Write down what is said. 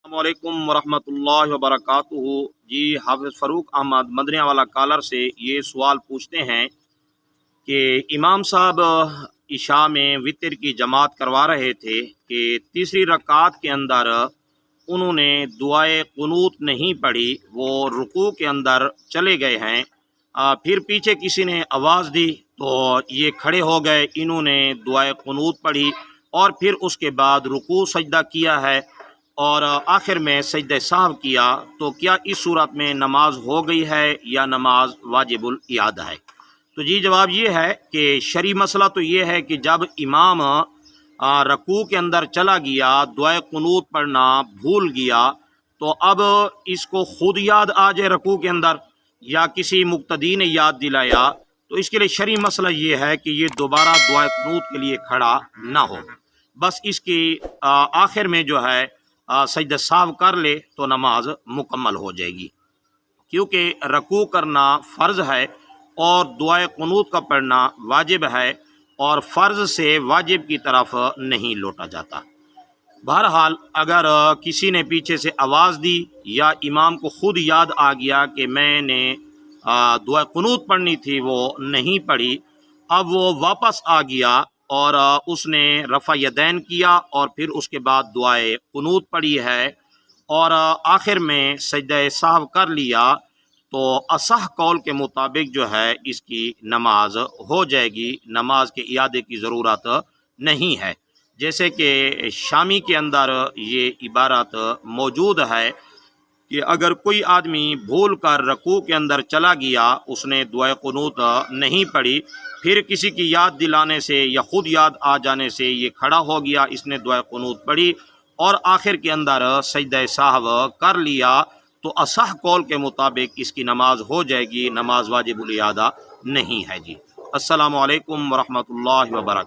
السلام علیکم ورحمۃ اللہ وبرکاتہ۔ جی حافظ فاروق احمد مدنیہ والا کالر سے یہ سوال پوچھتے ہیں کہ امام صاحب عشاء میں وطر کی جماعت کروا رہے تھے کہ تیسری رکعت کے اندر انہوں نے دعائے قنوت نہیں پڑھی، وہ رکوع کے اندر چلے گئے ہیں، پھر پیچھے کسی نے آواز دی تو یہ کھڑے ہو گئے، انہوں نے دعائے قنوت پڑھی اور پھر اس کے بعد رکوع سجدہ کیا ہے اور آخر میں سجدہ سہو کیا، تو کیا اس صورت میں نماز ہو گئی ہے یا نماز واجب الاعادہ ہے؟ تو جی جواب یہ ہے کہ شرعی مسئلہ تو یہ ہے کہ جب امام رکوع کے اندر چلا گیا، دعائے قنوت پڑھنا بھول گیا، تو اب اس کو خود یاد آ جائے رکوع کے اندر یا کسی مقتدی نے یاد دلایا، تو اس کے لیے شرعی مسئلہ یہ ہے کہ یہ دوبارہ دعائے قنوت کے لیے کھڑا نہ ہو، بس اس کی آخر میں جو ہے سجدہ سہو کر لے تو نماز مکمل ہو جائے گی، کیونکہ رکوع کرنا فرض ہے اور دعائے قنوت کا پڑھنا واجب ہے، اور فرض سے واجب کی طرف نہیں لوٹا جاتا۔ بہرحال اگر کسی نے پیچھے سے آواز دی یا امام کو خود یاد آ گیا کہ میں نے دعائے قنوت پڑھنی تھی وہ نہیں پڑھی، اب وہ واپس آ گیا اور اس نے رفع یدین کیا اور پھر اس کے بعد دعائے قنوت پڑھی ہے اور آخر میں سجدہ سہو کر لیا، تو اصح قول کے مطابق جو ہے اس کی نماز ہو جائے گی، نماز کے اعادے کی ضرورت نہیں ہے۔ جیسے کہ شامی کے اندر یہ عبارت موجود ہے کہ اگر کوئی آدمی بھول کر رکوع کے اندر چلا گیا، اس نے دعائے قنوت نہیں پڑھی، پھر کسی کی یاد دلانے سے یا خود یاد آ جانے سے یہ کھڑا ہو گیا، اس نے دعائے قنوت پڑھی اور آخر کے اندر سجدہ سہو کر لیا، تو اصح قول کے مطابق اس کی نماز ہو جائے گی، نماز واجب الاعادہ نہیں ہے۔ جی السلام علیکم ورحمۃ اللہ وبرکاتہ۔